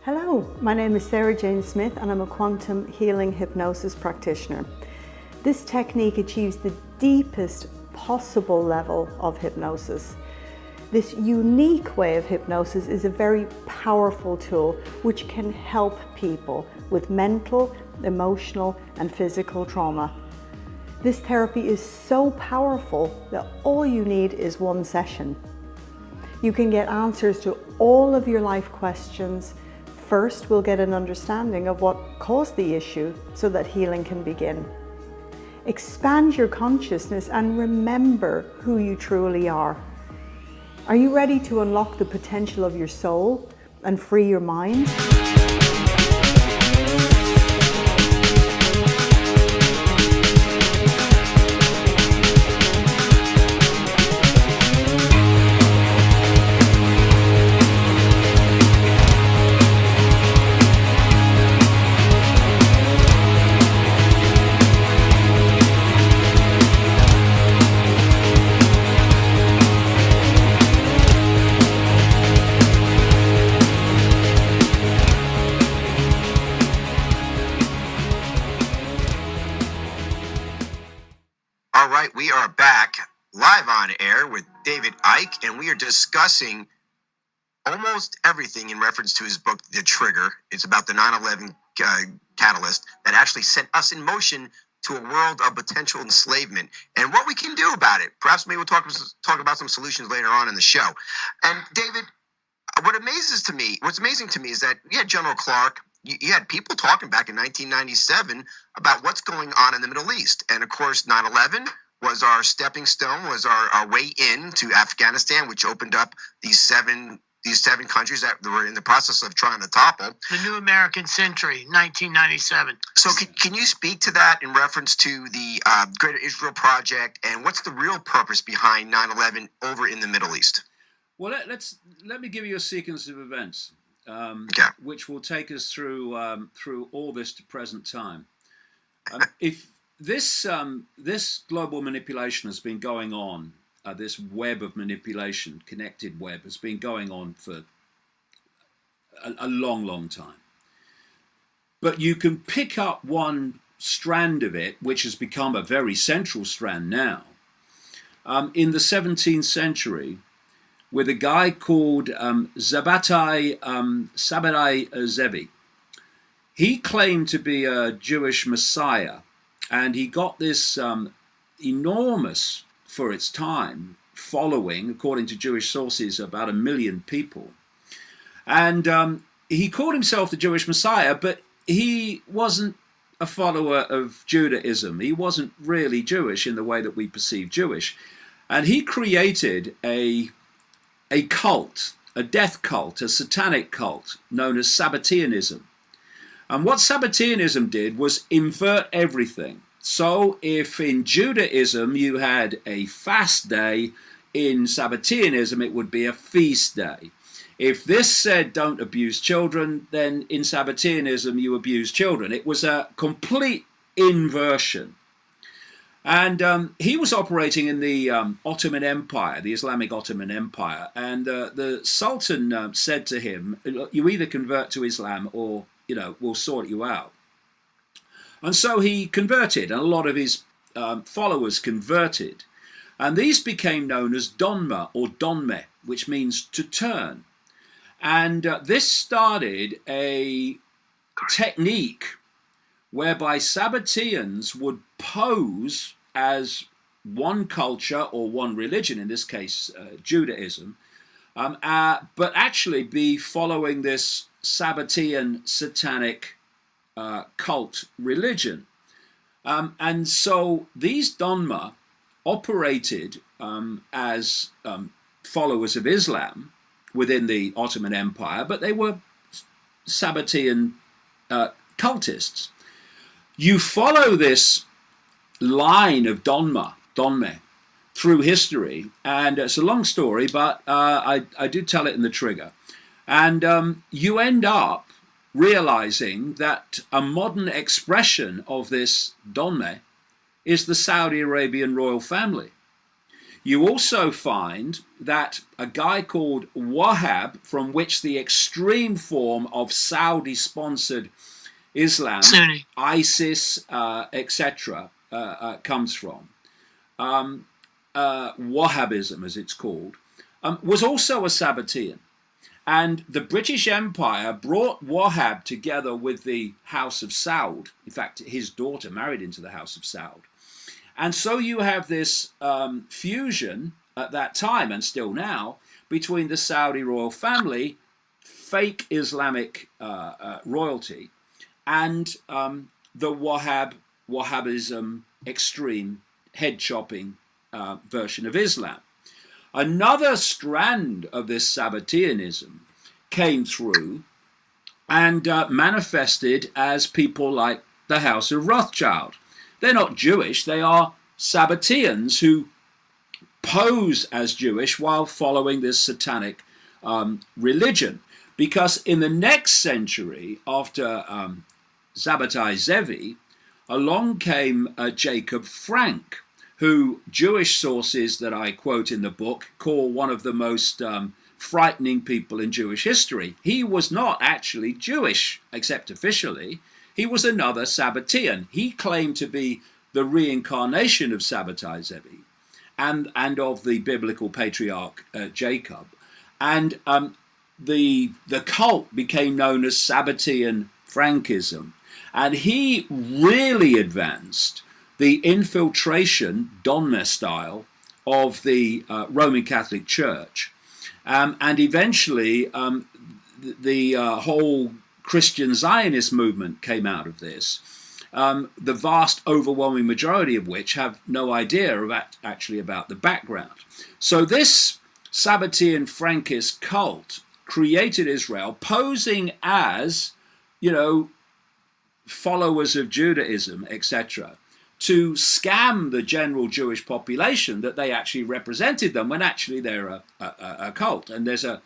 Hello, my name is Sarah Jane Smith and I'm a quantum healing hypnosis practitioner. This technique achieves the deepest possible level of hypnosis. This unique way of hypnosis is a very powerful tool which can help people with mental, emotional and physical trauma. This therapy is so powerful that all you need is one session. You can get answers to all of your life questions. First, we'll get an understanding of what caused the issue so that healing can begin. Expand your consciousness and remember who you truly are. Are you ready to unlock the potential of your soul and free your mind? All right, we are back live on air with David Icke, and we are discussing almost everything in reference to his book, The Trigger. It's about the 9/11 catalyst that actually set us in motion to a world of potential enslavement and what we can do about it. Perhaps maybe we'll talk about some solutions later on in the show. And David, what's amazing to me is that you had General Clark. You had people talking back in 1997 about what's going on in the Middle East. And of course, 9/11 was our stepping stone, was our way into Afghanistan, which opened up these seven countries that were in the process of trying to topple. The New American Century, 1997. So can you speak to that in reference to the Greater Israel Project, and what's the real purpose behind 9/11 over in the Middle East? Well, let me give you a sequence of events. Which will take us through all this to present time. If this global manipulation has been going on, this web of manipulation, connected web, has been going on for a long time. But you can pick up one strand of it, which has become a very central strand now. In the 17th century, with a guy called Sabbatai Zevi. He claimed to be a Jewish messiah, and he got this enormous, for its time, following, according to Jewish sources, about 1 million people. And he called himself the Jewish messiah, but he wasn't a follower of Judaism. He wasn't really Jewish in the way that we perceive Jewish. And he created a cult, a death cult, a satanic cult known as Sabbateanism. And what Sabbateanism did was invert everything. So if in Judaism you had a fast day, in Sabbateanism it would be a feast day. If this said don't abuse children, then in Sabbateanism you abuse children. It was a complete inversion. And he was operating in the Ottoman Empire, the Islamic Ottoman Empire. And the Sultan said to him, you either convert to Islam or, we'll sort you out. And so he converted, and a lot of his followers converted. And these became known as Donma or Donme, which means to turn. And this started a technique whereby Sabbateans would pose as one culture or one religion, in this case Judaism, but actually be following this Sabbatean satanic cult religion. And so these Donma operated as followers of Islam within the Ottoman Empire, but they were Sabbatean cultists. You follow this line of Donme, through history, and it's a long story, but I do tell it in the Trigger. And you end up realizing that a modern expression of this Donme is the Saudi Arabian royal family. You also find that a guy called Wahhab, from which the extreme form of Saudi-sponsored Islam, Sunni. ISIS, etc., comes from, Wahhabism as it's called, was also a Sabbatean. And the British Empire brought Wahhab together with the House of Saud. In fact, his daughter married into the House of Saud. And so you have this fusion at that time, and still now, between the Saudi royal family, fake Islamic royalty, and the Wahhabism extreme head-chopping version of Islam. Another strand of this Sabbateanism came through and manifested as people like the House of Rothschild. They're not Jewish, they are Sabbateans who pose as Jewish while following this satanic religion. Because in the next century, after Sabbatai Zevi, along came Jacob Frank, who Jewish sources that I quote in the book call one of the most frightening people in Jewish history. He was not actually Jewish, except officially. He was another Sabbatean. He claimed to be the reincarnation of Sabbatai Zevi and of the biblical patriarch Jacob. And the cult became known as Sabbatean Frankism. And he really advanced the infiltration, Donner style, of the Roman Catholic Church. And eventually the whole Christian Zionist movement came out of this, the vast overwhelming majority of which have no idea actually about the background. So this Sabbatean Frankist cult created Israel, posing as, followers of Judaism, etc., to scam the general Jewish population that they actually represented them, when actually they're a cult. And there's a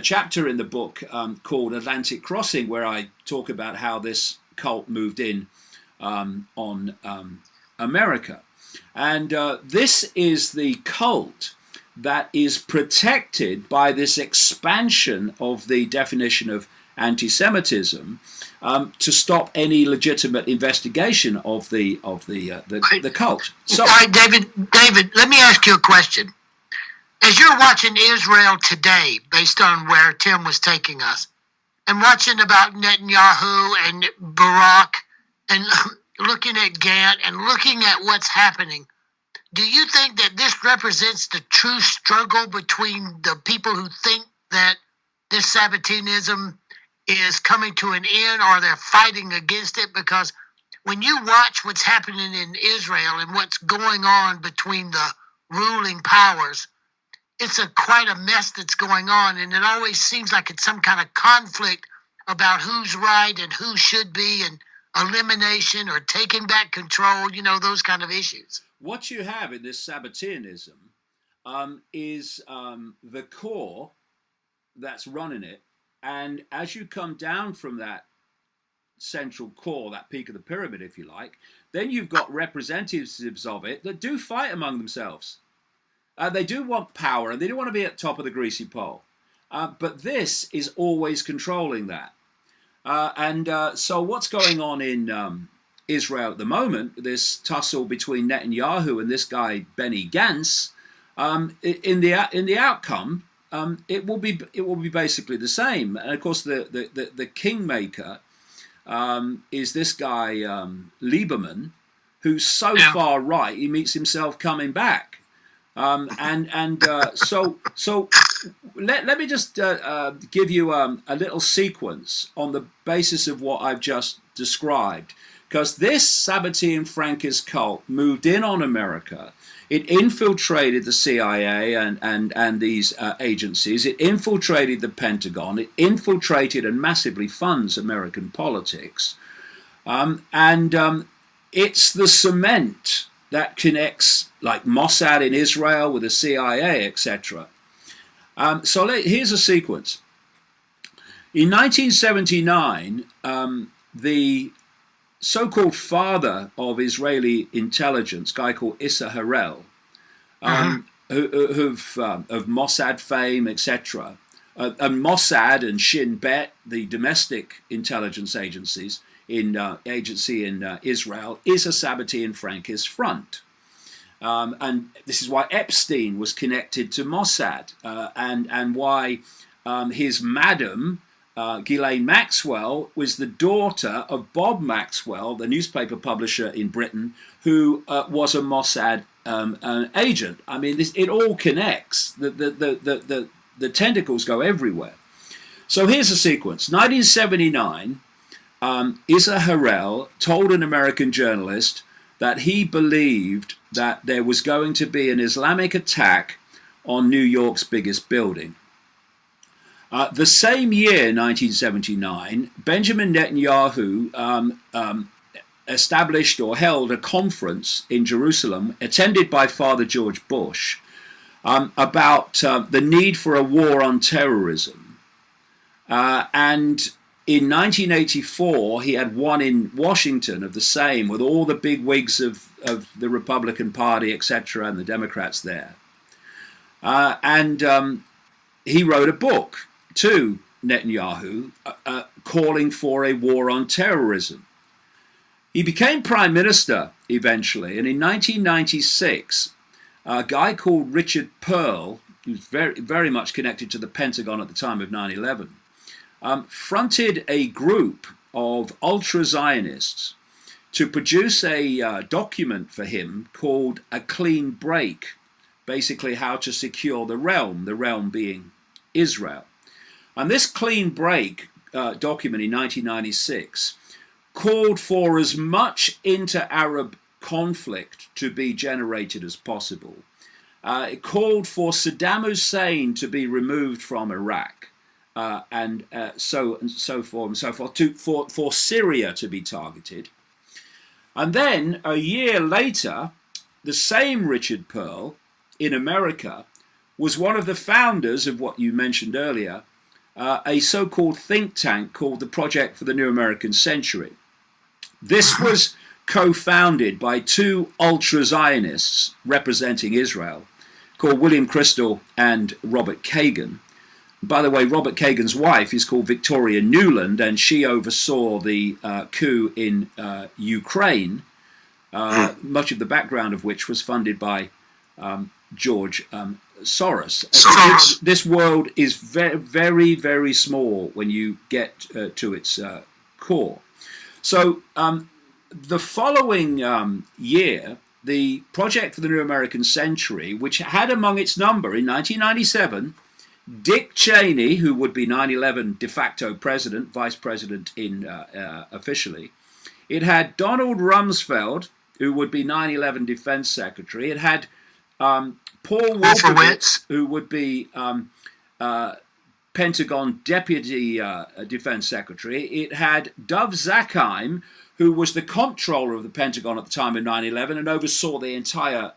chapter in the book called Atlantic Crossing, where I talk about how this cult moved in on America. And this is the cult that is protected by this expansion of the definition of anti-Semitism to stop any legitimate investigation of the cult. So, all right, David, let me ask you a question. As you're watching Israel today, based on where Tim was taking us, and watching about Netanyahu and Barak, and looking at Gant and looking at what's happening, do you think that this represents the true struggle between the people who think that this Sabbateanism is coming to an end, or they're fighting against it? Because when you watch what's happening in Israel and what's going on between the ruling powers, it's quite a mess that's going on, and it always seems like it's some kind of conflict about who's right and who should be, and elimination or taking back control, those kind of issues. What you have in this Sabbateanism is the core that's running it. And as you come down from that central core, that peak of the pyramid, if you like, then you've got representatives of it that do fight among themselves. They do want power, and they do want to be at top of the greasy pole. But this is always controlling that. So what's going on in Israel at the moment, this tussle between Netanyahu and this guy Benny Gantz, in the outcome, it will be basically the same. And of course, the kingmaker is this guy Lieberman, who's so far right he meets himself coming back. So let me just give you a little sequence on the basis of what I've just described, because this Sabbatean Frankist cult moved in on America. It infiltrated the CIA and these agencies. It infiltrated the Pentagon. It infiltrated and massively funds American politics. It's the cement that connects, like Mossad in Israel with the CIA, etc. So here's a sequence. In 1979, the so-called father of Israeli intelligence, a guy called Issa Harel, of Mossad fame, etc. And Mossad and Shin Bet, the domestic intelligence agencies in Israel, is a Sabbatean Frankist front. And this is why Epstein was connected to Mossad, and why his madam, Ghislaine Maxwell, was the daughter of Bob Maxwell, the newspaper publisher in Britain, who was a Mossad agent. I mean, it all connects. The tentacles go everywhere. So here's the sequence. 1979, Issa Harel told an American journalist that he believed that there was going to be an Islamic attack on New York's biggest building. The same year, 1979, Benjamin Netanyahu established or held a conference in Jerusalem, attended by Father George Bush, about the need for a war on terrorism. And in 1984, he had one in Washington of the same, with all the big wigs of the Republican Party, etc., and the Democrats there. And he wrote a book to Netanyahu calling for a war on terrorism. He became prime minister eventually, and in 1996, a guy called Richard Pearl, who's very, very much connected to the Pentagon at the time of 9/11, fronted a group of ultra-Zionists to produce a document for him called A Clean Break, basically how to secure the realm being Israel. And this Clean Break document in 1996 called for as much inter-Arab conflict to be generated as possible. It called for Saddam Hussein to be removed from Iraq, and so forth, for Syria to be targeted. And then a year later, the same Richard Pearl in America was one of the founders of what you mentioned earlier, a so-called think tank called the Project for the New American Century. This was co-founded by two ultra-Zionists representing Israel, called William Crystal and Robert Kagan. By the way, Robert Kagan's wife is called Victoria Nuland, and she oversaw the coup in Ukraine, much of the background of which was funded by George Soros. This world is very, very, very small when you get to its core. So the following year, the Project for the New American Century, which had among its number in 1997 Dick Cheney, who would be 9/11 de facto president, vice president officially. It had Donald Rumsfeld, who would be 9/11 defense secretary. It had Paul Wolfowitz, who would be Pentagon deputy defense secretary. It had Dov Zakheim, who was the comptroller of the Pentagon at the time of 9/11 and oversaw the entire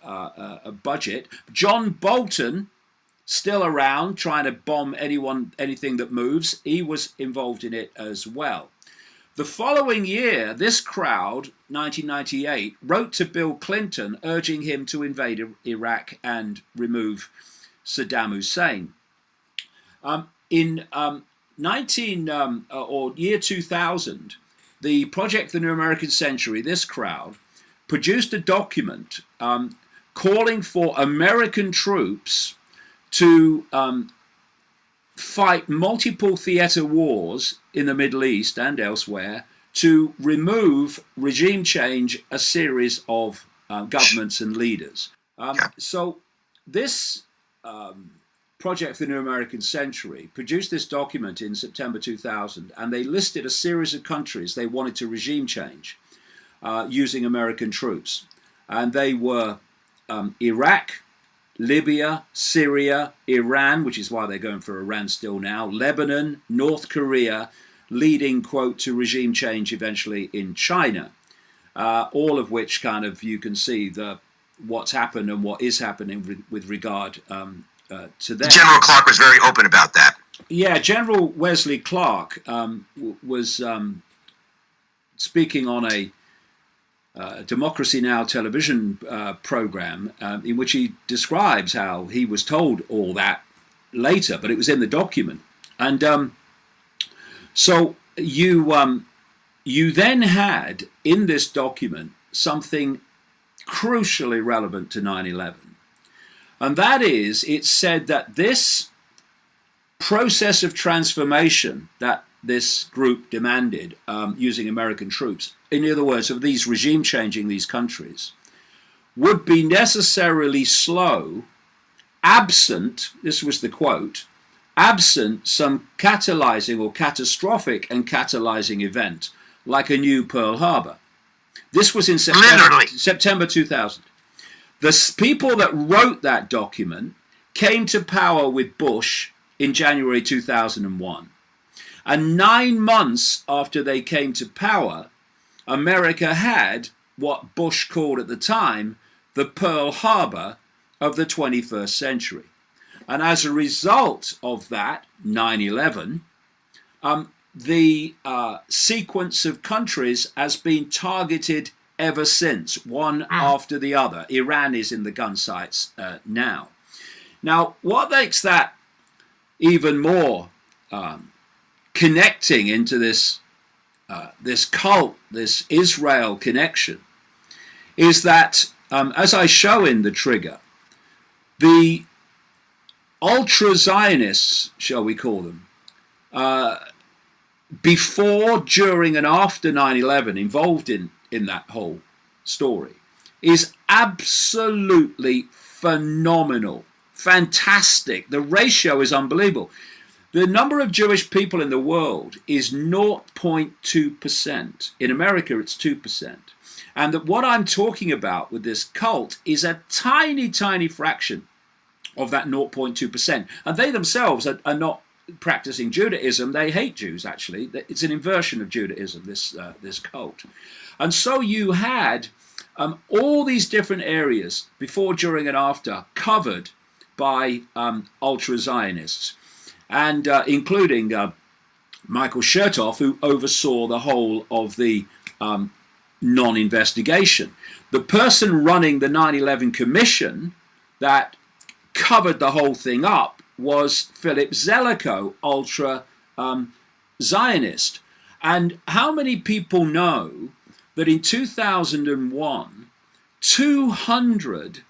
budget. John Bolton, still around, trying to bomb anything that moves. He was involved in it as well. The following year, this crowd, 1998, wrote to Bill Clinton urging him to invade Iraq and remove Saddam Hussein. In year 2000, the Project for the New American Century, this crowd, produced a document calling for American troops to fight multiple theater wars in the Middle East and elsewhere to remove regime change a series of governments and leaders. So this Project for the New American Century produced this document in September 2000, and they listed a series of countries they wanted to regime change using American troops. And they were Iraq, Libya, Syria, Iran, which is why they're going for Iran still now, Lebanon, North Korea, leading, quote, to regime change eventually in China, all of which kind of you can see what's happened and what is happening with regard to that. General Clark was very open about that. Yeah, General Wesley Clark was speaking on Democracy Now! Television program in which he describes how he was told all that later, but it was in the document. And so you then had in this document something crucially relevant to 9/11. And that is, it said that this process of transformation that this group demanded using American troops, in other words, of these regime changing these countries, would be necessarily slow, absent, this was the quote, absent some catalyzing or catastrophic and catalyzing event like a new Pearl Harbor. This was in September 2000. The people that wrote that document came to power with Bush in January 2001. And 9 months after they came to power, America had what Bush called at the time the Pearl Harbor of the 21st century. And as a result of that, 9/11, the sequence of countries has been targeted ever since, one after the other. Iran is in the gun sights now. Now, what makes that even more connecting into this cult, this Israel connection, is that, as I show in the trigger, the ultra-Zionists, shall we call them, before, during, and after 9/11, involved in that whole story, is absolutely phenomenal, fantastic. The ratio is unbelievable. The number of Jewish people in the world is 0.2%. In America, it's 2%. And that what I'm talking about with this cult is a tiny, tiny fraction of that 0.2%. And they themselves are not practicing Judaism. They hate Jews, actually. It's an inversion of Judaism, this cult. And so you had all these different areas before, during, and after covered by ultra-Zionists, and including Michael Chertoff, who oversaw the whole of the non-investigation. The person running the 9/11 Commission that covered the whole thing up was Philip Zelikow, ultra-Zionist. And how many people know that in 2001, 200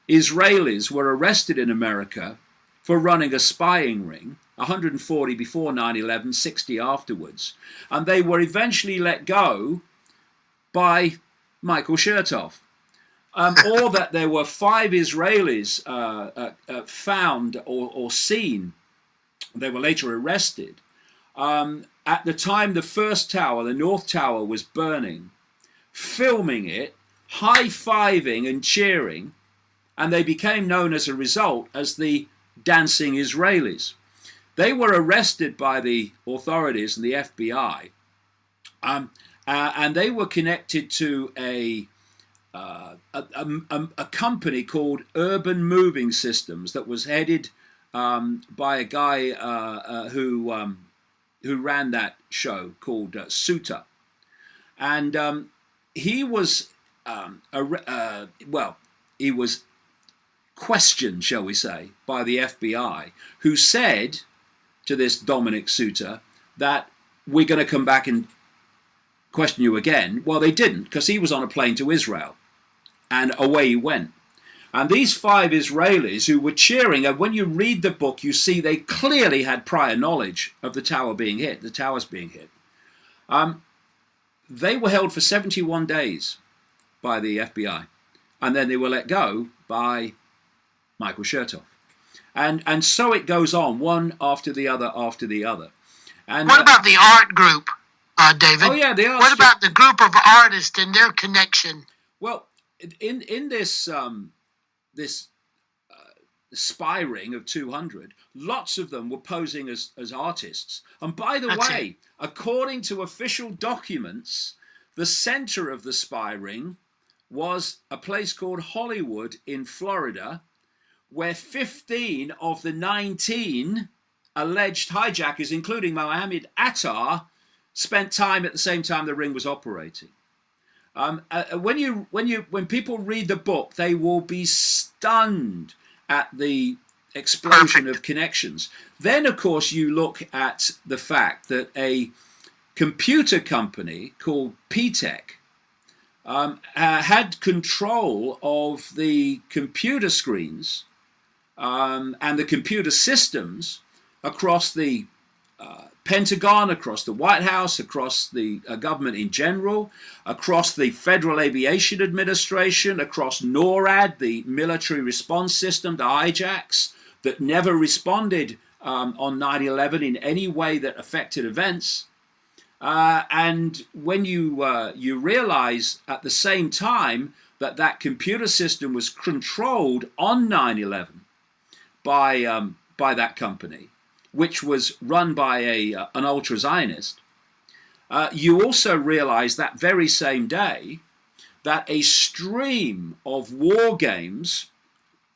Israelis were arrested in America for running a spying ring, 140 before 9/11, 60 afterwards, and they were eventually let go by Michael Chertoff. Or that there were 5 Israelis found or seen, they were later arrested. At the time the first tower, the North Tower, was burning, filming it, high-fiving and cheering, and they became known as a result as the Dancing Israelis. They were arrested by the authorities and the FBI, and they were connected to a company called Urban Moving Systems that was headed by a guy who ran that show called Suter, and he was he was questioned, shall we say, by the FBI, who said to this Dominic Suter that we're going to come back and question you again. Well, they didn't, because he was on a plane to Israel, and away he went. And these 5 Israelis who were cheering, and when you read the book, you see they clearly had prior knowledge of the tower being hit, the towers being hit. They were held for 71 days by the FBI, and then they were let go by Michael Chertoff. And so it goes on, one after the other after the other. And what about the art group, David? Oh yeah, the art. What about the group of artists and their connection? Well, in this spy ring of 200, lots of them were posing as artists. And by the way, according to official documents, the center of the spy ring was a place called Hollywood in Florida, where 15 of the 19 alleged hijackers, including Mohammed Attar, spent time at the same time the ring was operating. When people read the book, they will be stunned at the explosion of connections. Then, of course, you look at the fact that a computer company called P-Tech had control of the computer screens and the computer systems across the Pentagon, across the White House, across the government in general, across the Federal Aviation Administration, across NORAD, the military response system to hijacks that never responded on 9/11 in any way that affected events. And when you realize at the same time that that computer system was controlled on 9/11 by that company, which was run by an ultra-Zionist, you also realize that very same day that a stream of war games,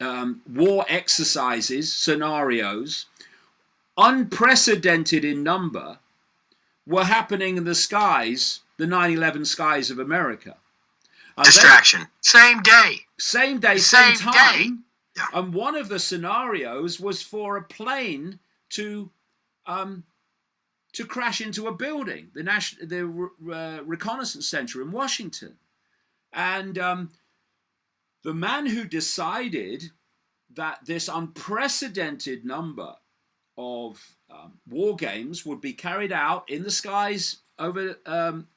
war exercises, scenarios, unprecedented in number, were happening in the skies, the 9/11 skies of America. Distraction. Same day. Same day, same time. Day. Yeah. And one of the scenarios was for a plane to crash into a building, the reconnaissance center in Washington. And the man who decided that this unprecedented number of war games would be carried out in the skies over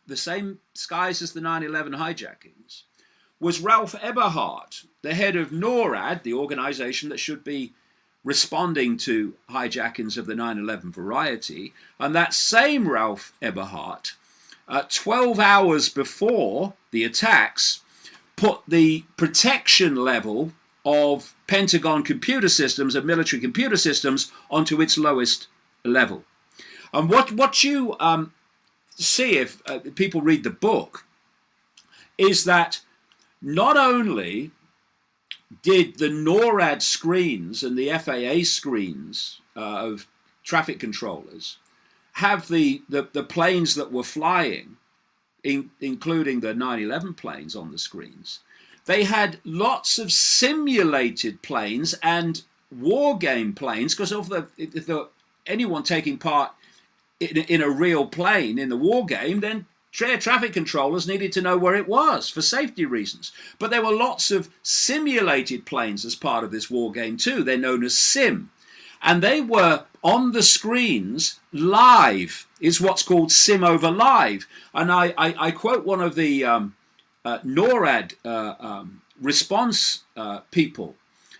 the same skies as the 9/11 hijackings was Ralph Eberhart, the head of NORAD, the organization that should be responding to hijackings of the 9/11 variety. And that same Ralph Eberhart, 12 hours before the attacks, put the protection level of Pentagon computer systems and military computer systems onto its lowest level. And what you see if people read the book is that not only did the NORAD screens and the FAA screens of traffic controllers have the planes that were flying, including the 9/11 planes on the screens, they had lots of simulated planes and war game planes, because if anyone taking part in a real plane in the war game, then air traffic controllers needed to know where it was for safety reasons. But there were lots of simulated planes as part of this war game too. They're known as sim. And they were on the screens live, is what's called sim over live. And I quote one of the NORAD response people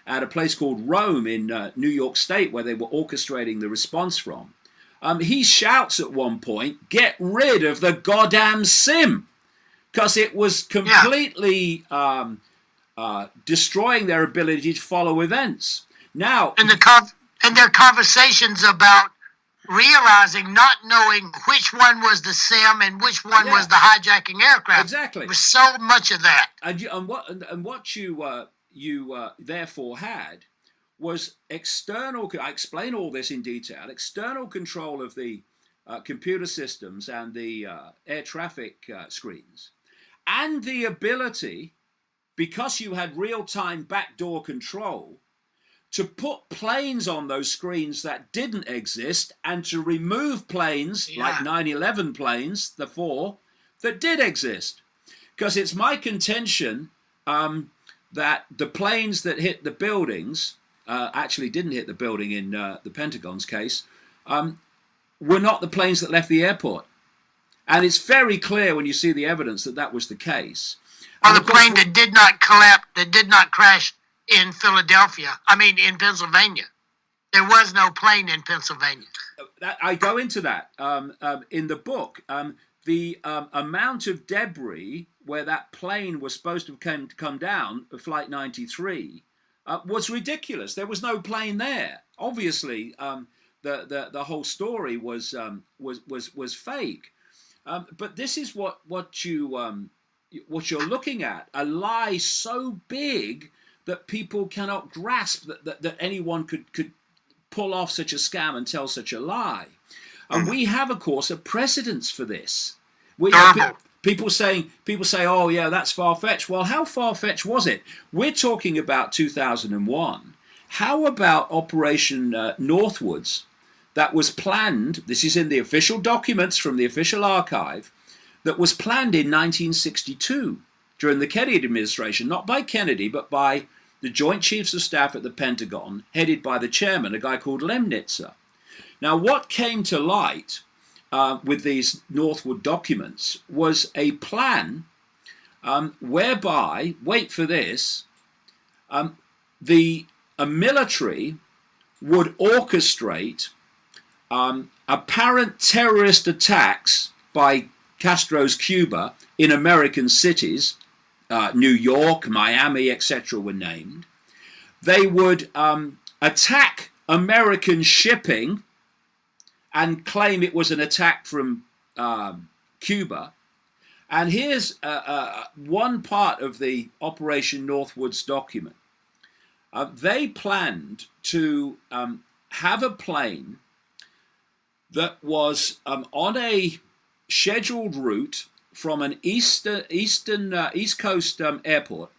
at a place called Rome in New York State, where they were orchestrating the response from. He shouts at one point, "Get rid of the goddamn sim," because it was completely destroying their ability to follow events. Now, and their conversations about realizing, not knowing which one was the sim and which one was the hijacking aircraft. Exactly. There was so much of that. And what you therefore had was external. I explain all this in detail. External control of the computer systems and the air traffic screens, and the ability, because you had real-time backdoor control, to put planes on those screens that didn't exist, and to remove planes like 9/11 planes, the 4 that did exist. Because it's my contention that the planes that hit the buildings, actually didn't hit the building in the Pentagon's case, were not the planes that left the airport. And it's very clear when you see the evidence that that was the case. Or the plane that did not collapse, that did not crash in in Pennsylvania. There was no plane in Pennsylvania. I go into that in the book. The amount of debris where that plane was supposed to come down, Flight 93, was ridiculous. There was no plane there. Obviously, the whole story was fake. But this is what you're looking at: a lie so big that people cannot grasp that anyone could pull off such a scam and tell such a lie. And we have, of course, a precedence for this. People say, oh yeah, that's far-fetched. Well, how far-fetched was it? We're talking about 2001. How about Operation Northwoods that was planned, this is in the official documents from the official archive, that was planned in 1962 during the Kennedy administration, not by Kennedy, but by the Joint Chiefs of Staff at the Pentagon, headed by the chairman, a guy called Lemnitzer. Now, what came to light with these Northwood documents was a plan whereby, wait for this, the military would orchestrate apparent terrorist attacks by Castro's Cuba in American cities. New York, Miami, etc. were named. They would attack American shipping and claim it was an attack from Cuba. And here's one part of the Operation Northwoods document. They planned to have a plane that was on a scheduled route from an East Coast airport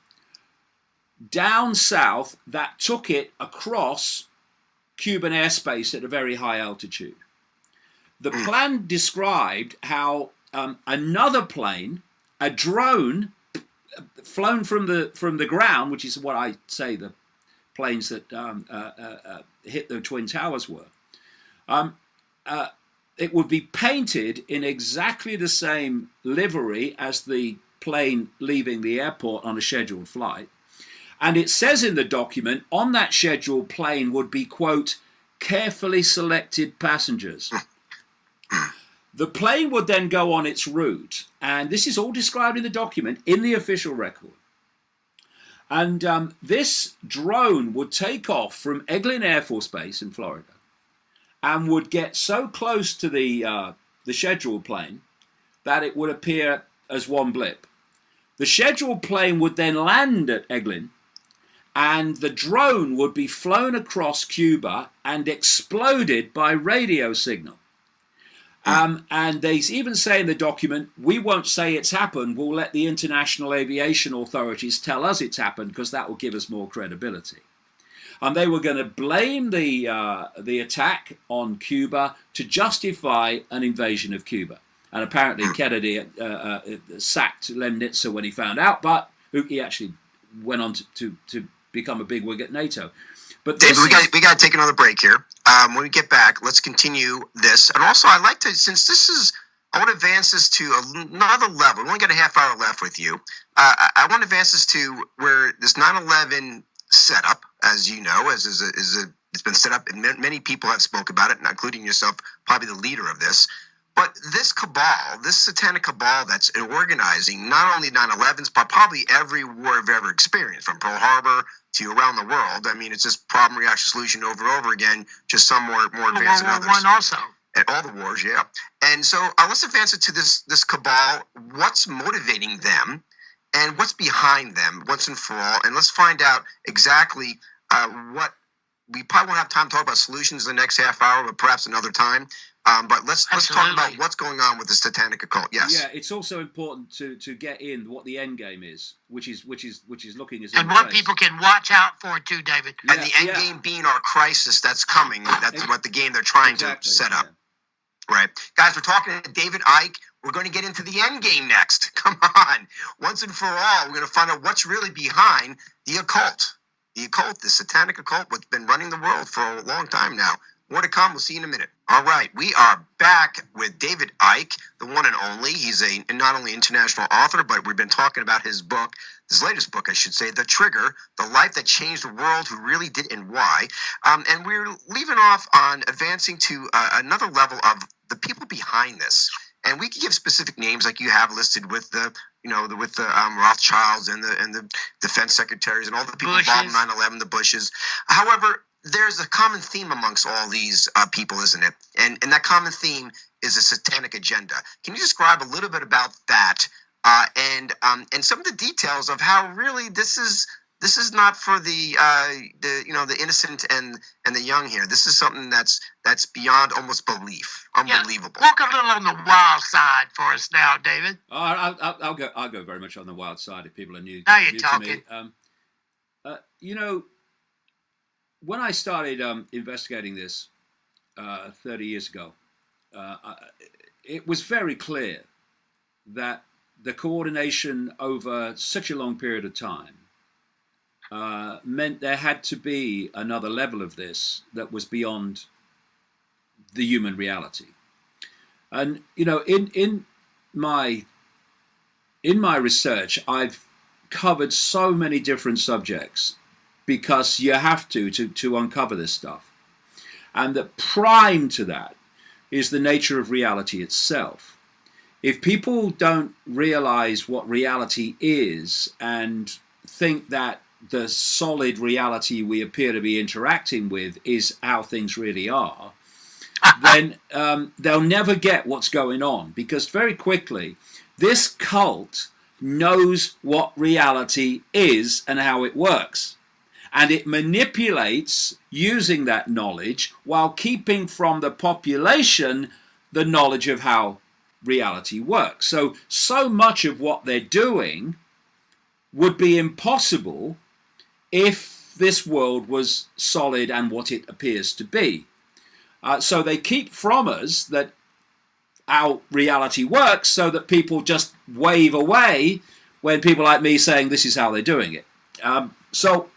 down south that took it across Cuban airspace at a very high altitude. The plan described how another plane, a drone, flown from the ground, which is what I say the planes that hit the Twin Towers were, it would be painted in exactly the same livery as the plane leaving the airport on a scheduled flight. And it says in the document, on that scheduled plane would be, quote, carefully selected passengers. The plane would then go on its route, and this is all described in the document, in the official record. And this drone would take off from Eglin Air Force Base in Florida and would get so close to the scheduled plane that it would appear as one blip. The scheduled plane would then land at Eglin, and the drone would be flown across Cuba and exploded by radio signal. And they even say in the document, we won't say it's happened, we'll let the international aviation authorities tell us it's happened because that will give us more credibility. And they were going to blame the attack on Cuba to justify an invasion of Cuba. And apparently Kennedy sacked Lemnitzer when he found out, but he actually went on to become a bigwig at NATO. But David, we got to take another break here. When we get back, let's continue this. And also, I'd like to, since this is, I want to advance this to another level. We only got a half hour left with you. I want to advance this to where this 9/11 setup, as you know, it's been set up, and many people have spoke about it, including yourself, probably the leader of this. But this cabal, this satanic cabal that's organizing not only 9/11s, but probably every war I've ever experienced, from Pearl Harbor to around the world. I mean, it's just problem, reaction, solution over and over again, just some more advanced than others. World War I also. And all the wars, yeah. And so let's advance it to this cabal. What's motivating them, and what's behind them, once and for all. And let's find out exactly what. We probably won't have time to talk about solutions in the next half hour, but perhaps another time. But let's talk about what's going on with the satanic occult. Yes. Yeah, it's also important to get in what the end game is, which is looking as and what people can watch out for too, David. And the end game being our crisis that's coming. That's what the game they're trying to set up. Yeah. Right, guys. We're talking to David Icke. We're going to get into the end game next. Come on, once and for all, we're going to find out what's really behind the occult. The occult, the satanic occult, what's been running the world for a long time now. More to come. We'll see you in a minute. All right. We are back with David Icke, the one and only. He's a not only international author, but we've been talking about his book, his latest book, I should say, The Trigger, The Life That Changed the World, Who Really Did and Why. And we're leaving off on advancing to another level of the people behind this. And we can give specific names like you have listed with the Rothschilds and the defense secretaries and all the people involved in 9/11, the Bushes. However, there's a common theme amongst all these people, isn't it? And that common theme is a satanic agenda. Can you describe a little bit about that and some of the details of how really this is This is not for the innocent and the young here. This is something that's beyond almost belief. Unbelievable. Yeah. Walk a little on the wild side for us now, David. I'll go very much on the wild side if people are new. Now you're new talking. To me. When I started investigating this 30 years ago, it was very clear that the coordination over such a long period of time meant there had to be another level of this that was beyond the human reality. And in my research, I've covered so many different subjects because you have to uncover this stuff. And the prime to that is the nature of reality itself. If people don't realize what reality is and think that the solid reality we appear to be interacting with is how things really are, then they'll never get what's going on, because very quickly this cult knows what reality is and how it works. And it manipulates using that knowledge while keeping from the population the knowledge of how reality works. So much of what they're doing would be impossible if this world was solid and what it appears to be. So they keep from us that how reality works so that people just wave away when people like me saying this is how they're doing it. So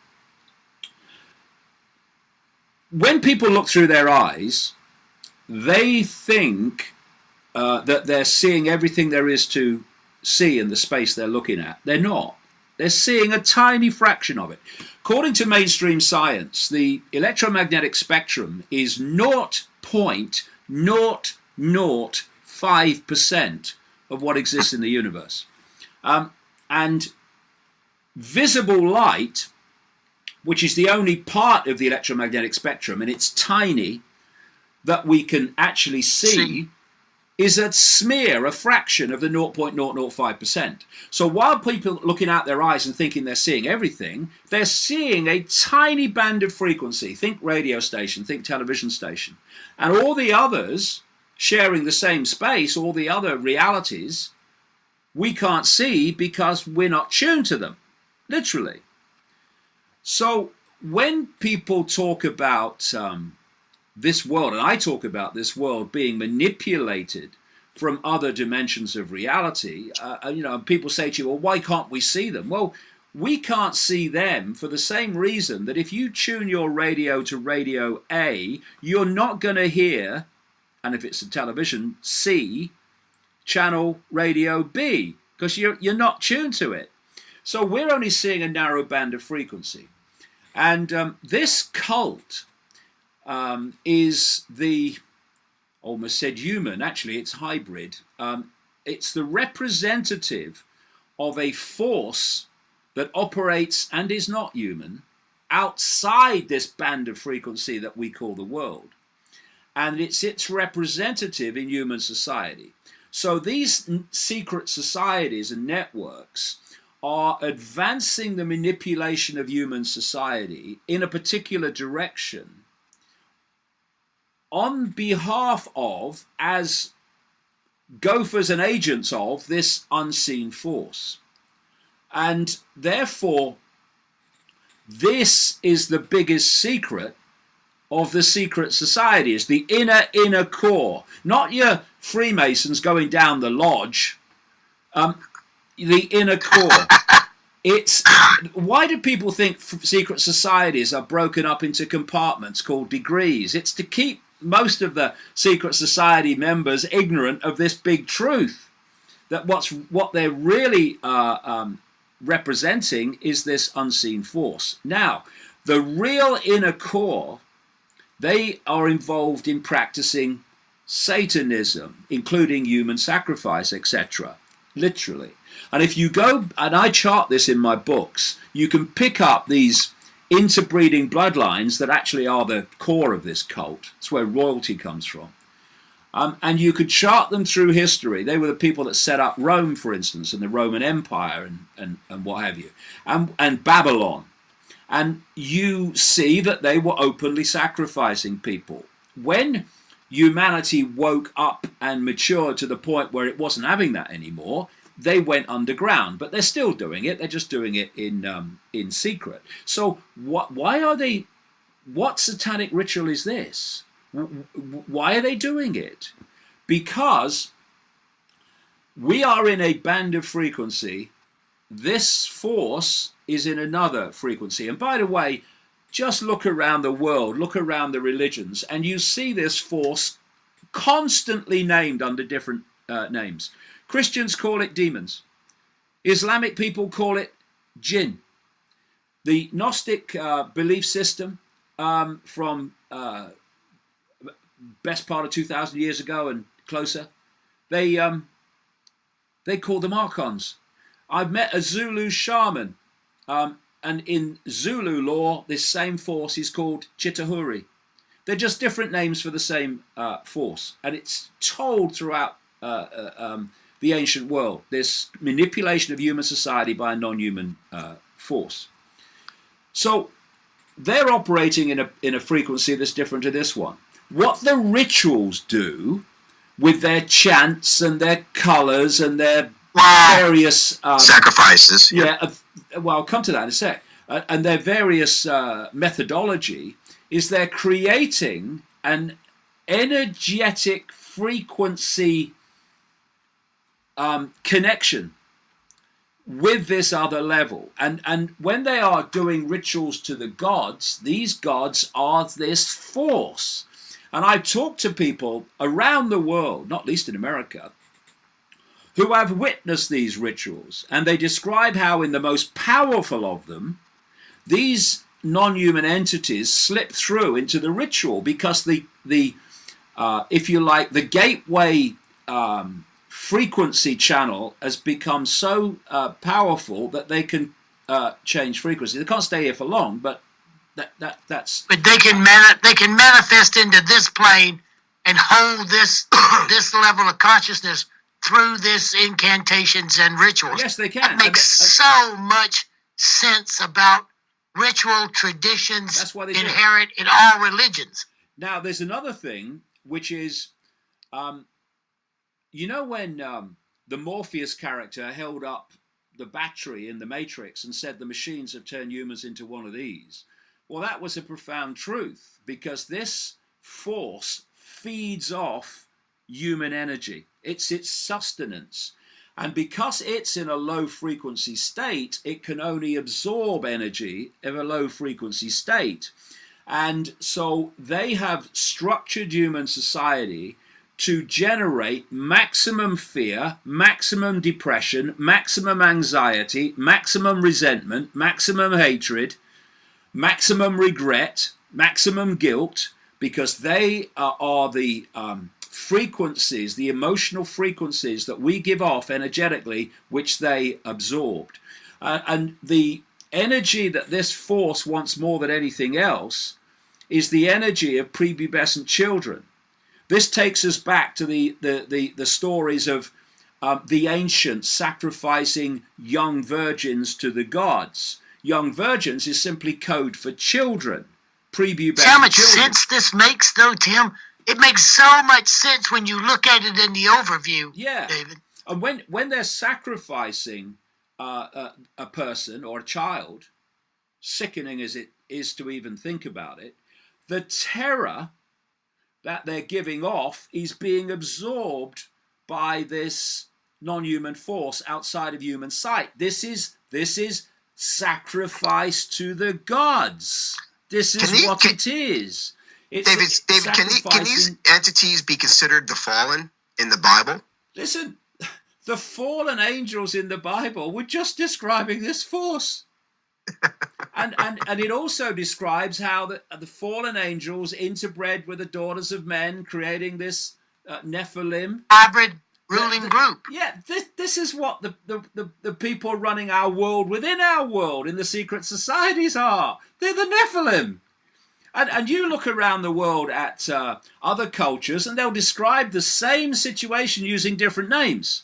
when people look through their eyes, they think that they're seeing everything there is to see in the space they're looking at. They're not. They're seeing a tiny fraction of it. According to mainstream science, the electromagnetic spectrum is 0.005% of what exists in the universe. And visible light, which is the only part of the electromagnetic spectrum, and it's tiny, that we can actually see, is a smear, a fraction of the 0.005%. So while people are looking out their eyes and thinking they're seeing everything, they're seeing a tiny band of frequency. Think radio station, think television station. And all the others sharing the same space, all the other realities, we can't see because we're not tuned to them, literally. So when people talk about this world, and I talk about this world being manipulated from other dimensions of reality, people say to you, well, why can't we see them? Well, we can't see them for the same reason that if you tune your radio to radio A, you're not going to hear, and if it's a television, see channel radio B, because you're not tuned to it. So we're only seeing a narrow band of frequency. And this cult is the, almost said human, actually it's hybrid. It's the representative of a force that operates and is not human outside this band of frequency that we call the world. And it's its representative in human society. So these secret societies and networks are advancing the manipulation of human society in a particular direction on behalf of, as gophers and agents of, this unseen force. And therefore, this is the biggest secret of the secret societies, the inner core, not your Freemasons going down the lodge, the inner core. It's why do people think secret societies are broken up into compartments called degrees? It's to keep most of the secret society members ignorant of this big truth, that what they're really representing is this unseen force. Now, the real inner core, they are involved in practicing Satanism, including human sacrifice, etc., literally. And if you go, and I chart this in my books, you can pick up these interbreeding bloodlines that actually are the core of this cult. It's where royalty comes from. And you could chart them through history. They were the people that set up Rome, for instance, and the Roman Empire and what have you. And Babylon. And you see that they were openly sacrificing people. When humanity woke up and matured to the point where it wasn't having that anymore, they went underground. But they're still doing it. They're just doing it in secret. So why are they? What satanic ritual is this? Why are they doing it? Because we are in a band of frequency. This force is in another frequency. And by the way, just look around the world, look around the religions, and you see this force constantly named under different names. Christians call it demons. Islamic people call it jinn. The Gnostic belief system from best part of 2,000 years ago and closer, they call them archons. I've met a Zulu shaman, and in Zulu lore, this same force is called Chitahuri. They're just different names for the same force, and it's told throughout the ancient world, this manipulation of human society by a non-human force. So they're operating in a frequency that's different to this one. What the rituals do with their chants and their colours and their various sacrifices. Yeah, well, I'll come to that in a sec. And their various methodology is they're creating an energetic frequency connection with this other level. And when they are doing rituals to the gods, these gods are this force. And I've talked to people around the world, not least in America, who have witnessed these rituals, and they describe how in the most powerful of them, these non-human entities slip through into the ritual because the if you like, the gateway frequency channel has become so powerful that they can change frequency. They can't stay here for long, but that's. But they can manifest into this plane and hold this this level of consciousness through this incantations and rituals. Yes, they can. That makes so much sense about ritual traditions inherent in all religions. Now, there's another thing, which is, you know when the Morpheus character held up the battery in the Matrix and said the machines have turned humans into one of these? Well, that was a profound truth, because this force feeds off human energy. It's its sustenance. And because it's in a low frequency state, it can only absorb energy of a low frequency state. And so they have structured human society to generate maximum fear, maximum depression, maximum anxiety, maximum resentment, maximum hatred, maximum regret, maximum guilt, because they are the frequencies, the emotional frequencies that we give off energetically, which they absorbed. And the energy that this force wants more than anything else is the energy of prepubescent children. This takes us back to the stories of the ancients sacrificing young virgins to the gods. Young virgins is simply code for children, prepubescent children. See how much sense this makes, though, Tim? It makes so much sense when you look at it in the overview, yeah. David. And when they're sacrificing a person or a child, sickening as it is to even think about it, the terror that they're giving off is being absorbed by this non-human force outside of human sight. This is sacrifice to the gods. This is what it is. David, can these entities be considered the fallen in the Bible? Listen, the fallen angels in the Bible were just describing this force. and it also describes how the fallen angels interbred with the daughters of men, creating this Nephilim. Hybrid ruling group. Yeah, this is what the people running our world within our world in the secret societies are. They're the Nephilim. And you look around the world at other cultures, and they'll describe the same situation using different names.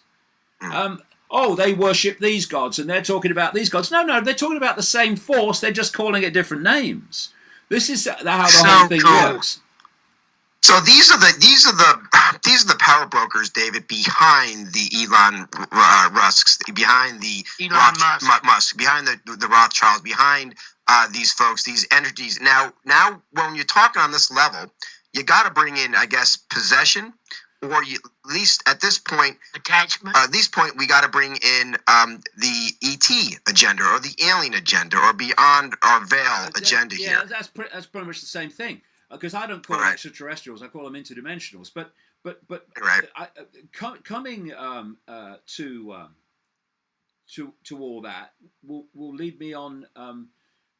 oh, they worship these gods and they're talking about these gods. No, they're talking about the same force. They're just calling it different names. This is how the whole thing works. So these are the power brokers, David, behind the Elon Musks, behind the Musk, behind the Rothschilds, behind these folks, these entities. Now, when you're talking on this level, you got to bring in, I guess, possession, or at least at this point, attachment. At this point, we got to bring in the ET agenda or the alien agenda or beyond our veil agenda here. Yeah, that's pretty much the same thing. Because I don't call them extraterrestrials, I call them interdimensionals. But coming to all that will lead me on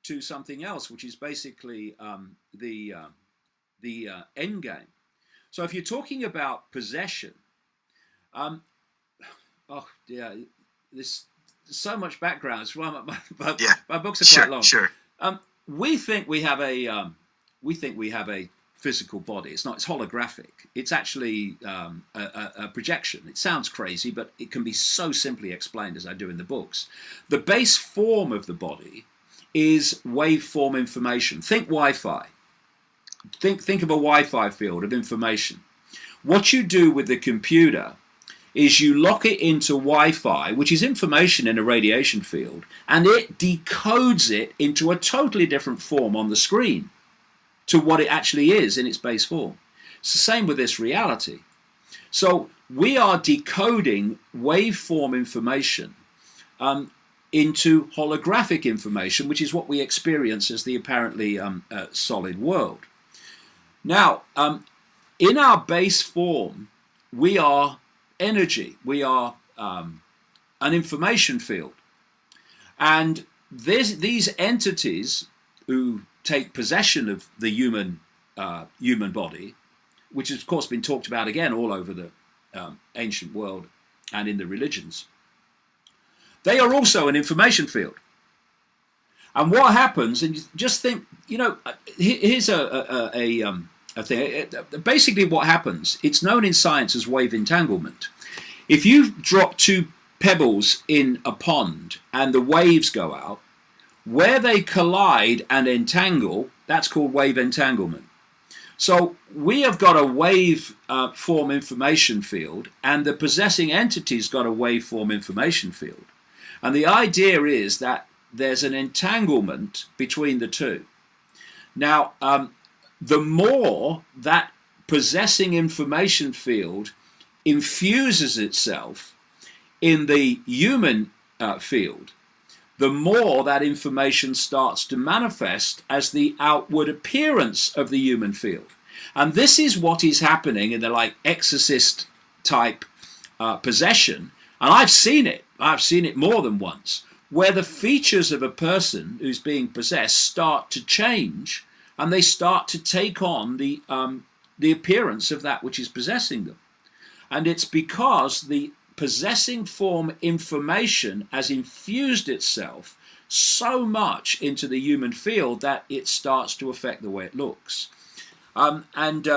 to something else, which is basically the end game. So if you're talking about possession, there's so much background. It's why my books are quite long. Sure. We think we have a physical body. It's not. It's holographic. It's actually a projection. It sounds crazy, but it can be so simply explained as I do in the books. The base form of the body is waveform information. Think Wi-Fi. Think of a Wi-Fi field of information. What you do with the computer is you lock it into Wi-Fi, which is information in a radiation field, and it decodes it into a totally different form on the screen to what it actually is in its base form. It's the same with this reality. So we are decoding waveform information into holographic information, which is what we experience as the apparently solid world. Now, in our base form, we are energy. We are an information field. And these entities who take possession of the human body, which has of course been talked about again all over the ancient world and in the religions, they are also an information field. And what happens, and just think, here's a thing. Basically what happens, it's known in science as wave entanglement. If you drop two pebbles in a pond and the waves go out, where they collide and entangle, that's called wave entanglement. So we have got a wave form information field, and the possessing entity's got a waveform information field. And the idea is that there's an entanglement between the two. Now, the more that possessing information field infuses itself in the human field, the more that information starts to manifest as the outward appearance of the human field. And this is what is happening in the exorcist type possession. And I've seen it more than once, where the features of a person who's being possessed start to change, and they start to take on the appearance of that which is possessing them. And it's because the possessing form information has infused itself so much into the human field that it starts to affect the way it looks.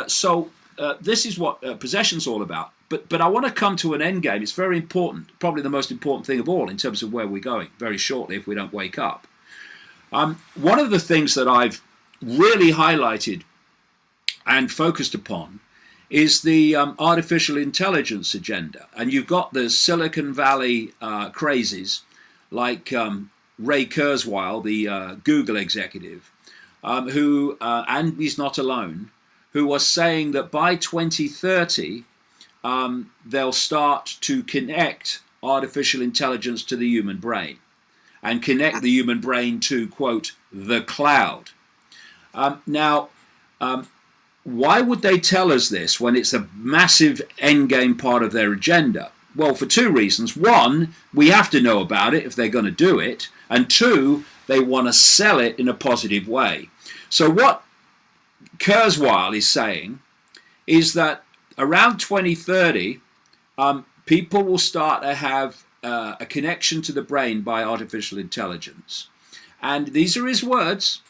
So this is what possession's all about. But I want to come to an end game. It's very important, probably the most important thing of all in terms of where we're going very shortly if we don't wake up. One of the things that I've really highlighted and focused upon is the artificial intelligence agenda. And you've got the Silicon Valley crazies like Ray Kurzweil, the Google executive, who, and he's not alone, who was saying that by 2030, they'll start to connect artificial intelligence to the human brain and connect the human brain to, quote, the cloud. Now, why would they tell us this when it's a massive endgame part of their agenda? Well, for two reasons. One, we have to know about it if they're going to do it. And two, they want to sell it in a positive way. So what Kurzweil is saying is that around 2030, people will start to have a connection to the brain by artificial intelligence. And these are his words.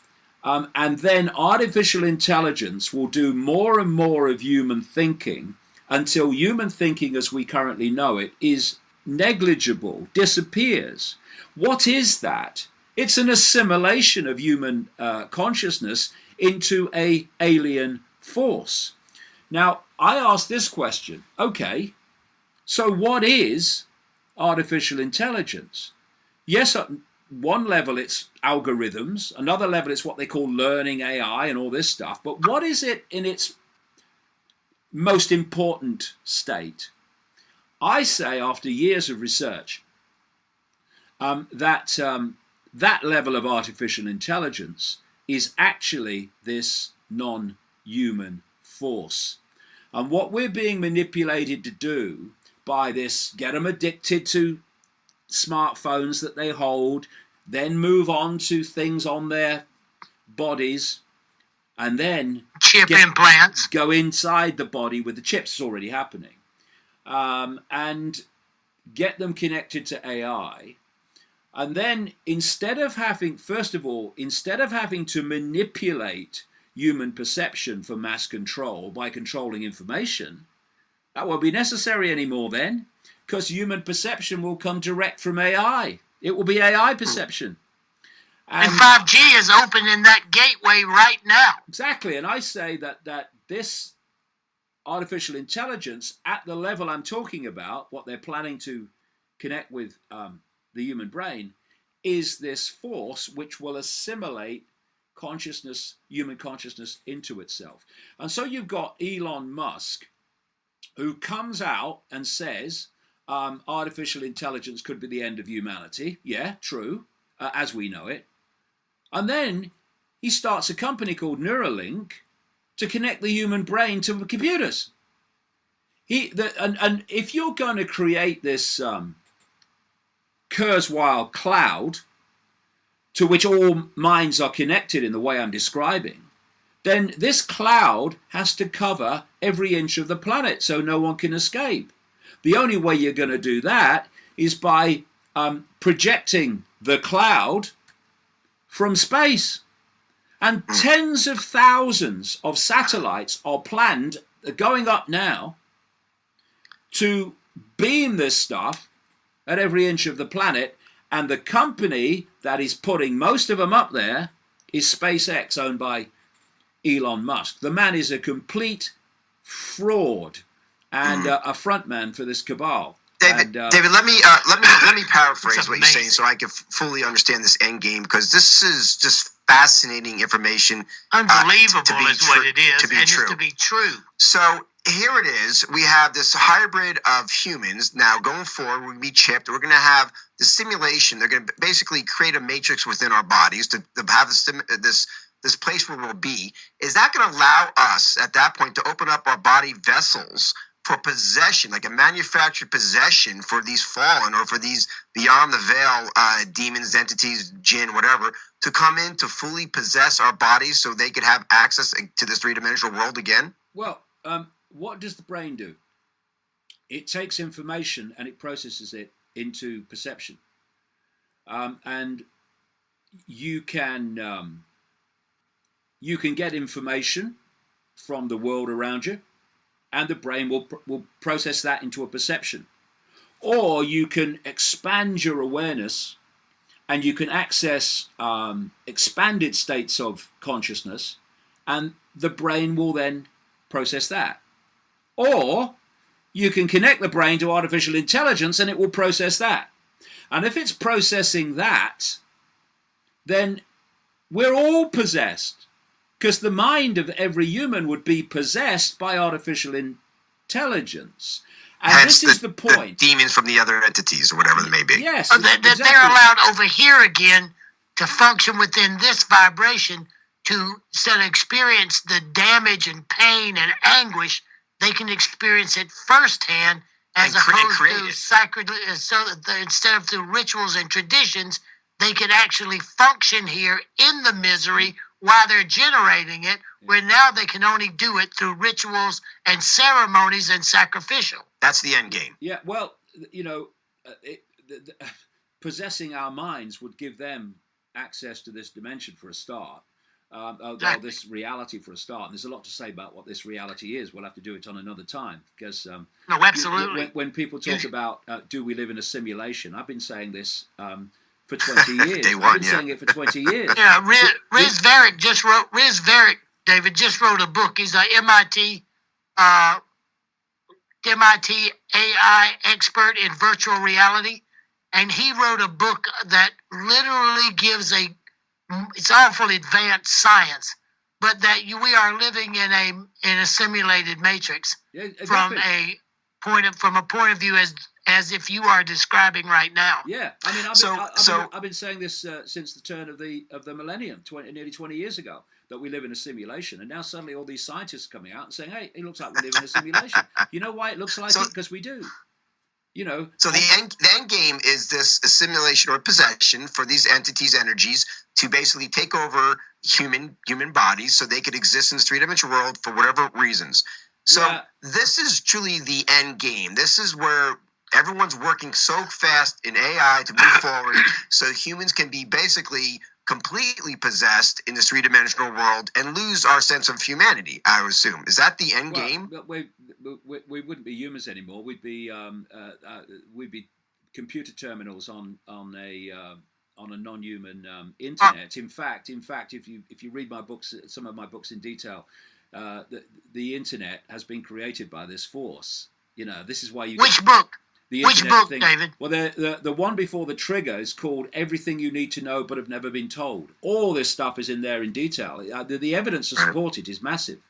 And then artificial intelligence will do more and more of human thinking until human thinking as we currently know it is negligible, disappears. What is that? It's an assimilation of human consciousness into an alien force. Now, I ask this question, okay, so what is artificial intelligence? Yes, at one level it's algorithms, another level it's what they call learning AI and all this stuff, but what is it in its most important state? I say, after years of research, that level of artificial intelligence is actually this non-human force. And what we're being manipulated to do by this, get them addicted to smartphones that they hold, then move on to things on their bodies, and then chip implants, go inside the body with the chips. It's already happening. And get them connected to AI. And then instead of having to manipulate human perception for mass control by controlling information, that won't be necessary anymore then, because human perception will come direct from AI. It will be AI perception. And 5G is opening that gateway right now. Exactly. And I say that this artificial intelligence, at the level I'm talking about, what they're planning to connect with the human brain, is this force which will assimilate human consciousness into itself. And so you've got Elon Musk, who comes out and says artificial intelligence could be the end of humanity. Yeah, true, as we know it. And then he starts a company called Neuralink to connect the human brain to computers. And if you're going to create this Kurzweil cloud to which all minds are connected in the way I'm describing, then this cloud has to cover every inch of the planet so no one can escape. The only way you're going to do that is by projecting the cloud from space. And tens of thousands of satellites are planned, going up now, to beam this stuff at every inch of the planet. And the company that is putting most of them up there is SpaceX, owned by Elon Musk. The man is a complete fraud and a frontman for this cabal. David, let me paraphrase what you're saying so I can fully understand this end game, because this is just fascinating information. Unbelievable is what it is, to be and true. it's to be true. So here it is. We have this hybrid of humans now going forward. We're going to be chipped. We're going to have the simulation. They're going to basically create a matrix within our bodies to have this place where we'll be. Is that going to allow us at that point to open up our body vessels for possession, like a manufactured possession for these fallen or for these beyond the veil demons, entities, jinn, whatever, to come in to fully possess our bodies so they could have access to this three-dimensional world again? Well, what does the brain do? It takes information and it processes it into perception. And you can get information from the world around you, and the brain will process that into a perception. Or you can expand your awareness and you can access expanded states of consciousness, and the brain will then process that. Or you can connect the brain to artificial intelligence and it will process that. And if it's processing that, then we're all possessed, because the mind of every human would be possessed by artificial intelligence. And hence this is the point. The demons from the other entities or whatever they may be. Yes. That they're allowed over here again to function within this vibration, to instead of experience the damage and pain and anguish, they can experience it firsthand, as opposed to sacred. So instead of through rituals and traditions, they can actually function here in the misery while they're generating it, where now they can only do it through rituals and ceremonies and sacrificial. That's the end game. Yeah, well, possessing our minds would give them access to this dimension for a start. This reality for a start. And there's a lot to say about what this reality is. We'll have to do it on another time because no, absolutely. When people talk about do we live in a simulation, I've been saying this for 20 years. I've been saying it for 20 years. Yeah, Riz Varick, David, just wrote a book. He's an MIT AI expert in virtual reality, and he wrote a book that literally gives it's awful advanced science, but that we are living in a simulated matrix. Yeah, exactly. from a point of view as if you are describing right now. Yeah, I mean, I've been saying this since the turn of the millennium, nearly 20 years ago, that we live in a simulation, and now suddenly all these scientists are coming out and saying, "Hey, it looks like we live in a simulation." You know why it looks like it? Because we do. You know. So the end game is this simulation or possession for these entities, energies, to basically take over human bodies, so they could exist in this three-dimensional world for whatever reasons. So this is truly the end game. This is where everyone's working so fast in AI to move forward, so humans can be basically completely possessed in this three-dimensional world and lose our sense of humanity, I would assume. Is that the end game? We wouldn't be humans anymore. We'd be computer terminals on a non-human internet. In fact, if you read my books, some of my books in detail, the internet has been created by this force. You know, this is why you. Which book? Which book, David? Well, the one before the trigger is called "Everything You Need to Know But Have Never Been Told." All this stuff is in there in detail. The evidence to support it is massive.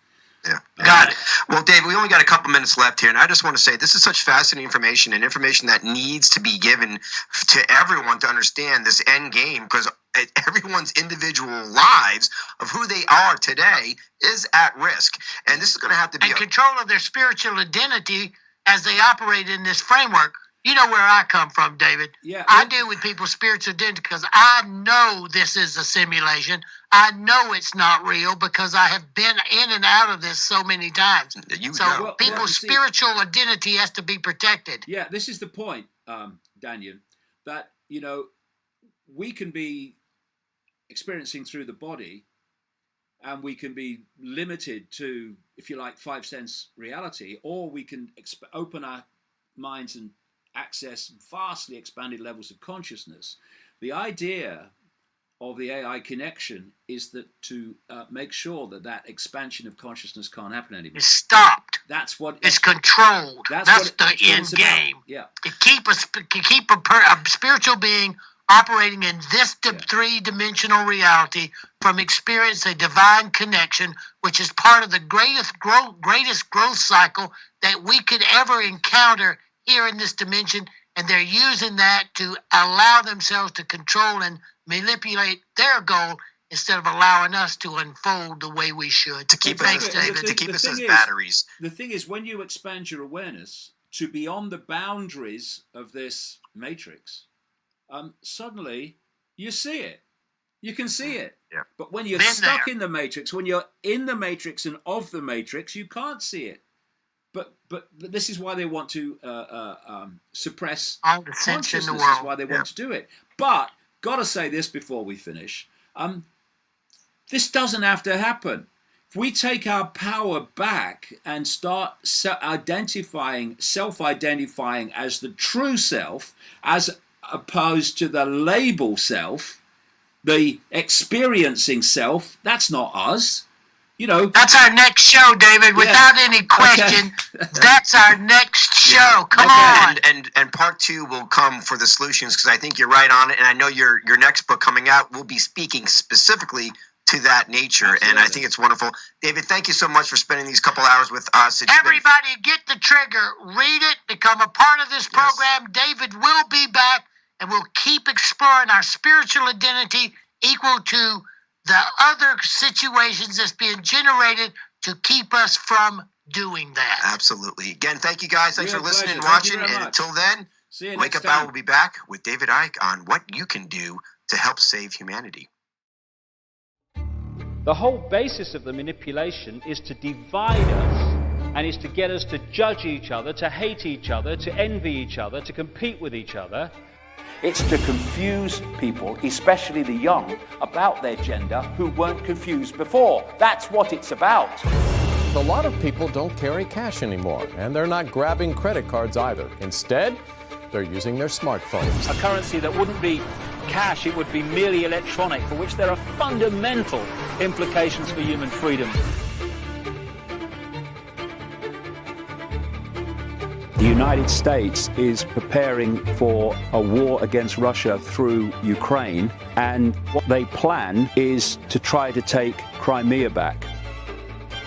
Yeah. Got it. Well, Dave, we only got a couple minutes left here, and I just want to say this is such fascinating information, and information that needs to be given to everyone to understand this end game, because everyone's individual lives of who they are today is at risk, and this is going to have to be control of their spiritual identity as they operate in this framework. You know where I come from, David. Yeah, I deal with people's spiritual identity because I know this is a simulation. I know it's not real because I have been in and out of this so many times. People's spiritual identity has to be protected. Yeah, this is the point, Daniel, that, you know, we can be experiencing through the body, and we can be limited to, if you like, 5 sense reality, or we can open our minds and access vastly expanded levels of consciousness. The idea of the AI connection is that to make sure that expansion of consciousness can't happen anymore. It's stopped. It's controlled. That's the end game. Yeah. To keep a spiritual being operating in this three-dimensional reality from experience a divine connection, which is part of the greatest growth cycle that we could ever encounter here in this dimension, and they're using that to allow themselves to control and manipulate their goal instead of allowing us to unfold the way we should. To keep us as batteries. The thing is, when you expand your awareness to beyond the boundaries of this matrix, suddenly you see it. You can see it. Yeah. But when you're stuck in the matrix, when you're in the matrix and of the matrix, you can't see it. But this is why they want to suppress all the sense in the consciousness. world. Is why they want to do it. But gotta say this before we finish: this doesn't have to happen. If we take our power back and start self-identifying as the true self, as opposed to the label self, the experiencing self, that's not us. You know, that's our next show, David. Without any question, that's our next show. Come on. And part 2 will come for the solutions, because I think you're right on it. And I know your next book coming out will be speaking specifically to that nature. Absolutely. And I think it's wonderful. David, thank you so much for spending these couple hours with us. Everybody get the trigger. Read it. Become a part of this program. Yes. David will be back, and we'll keep exploring our spiritual identity equal to the other situations that's being generated to keep us from doing that. Absolutely. Again, thank you guys. Thanks for listening and watching. And until then, Wake Up Al will be back with David Icke on what you can do to help save humanity. The whole basis of the manipulation is to divide us, and is to get us to judge each other, to hate each other, to envy each other, to compete with each other. It's to confuse people, especially the young, about their gender who weren't confused before. That's what it's about. A lot of people don't carry cash anymore, and they're not grabbing credit cards either. Instead, they're using their smartphones. A currency that wouldn't be cash, it would be merely electronic, for which there are fundamental implications for human freedom. The United States is preparing for a war against Russia through Ukraine, and what they plan is to try to take Crimea back.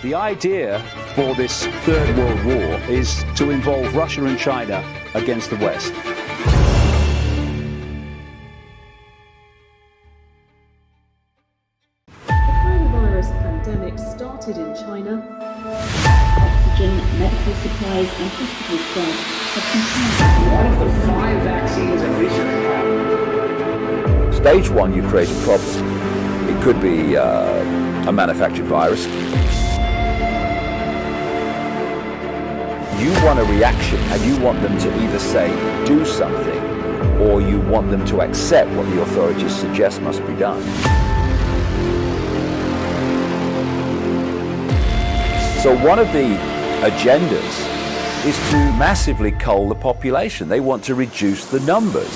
The idea for this Third World War is to involve Russia and China against the West. The coronavirus pandemic started in China. Oxygen, medical supplies and hospital staff have continued. One of the 5 vaccines and research. Stage 1, you create a problem. It could be a manufactured virus. You want a reaction, and you want them to either say, do something, or you want them to accept what the authorities suggest must be done. So one of the agendas is to massively cull the population. They want to reduce the numbers.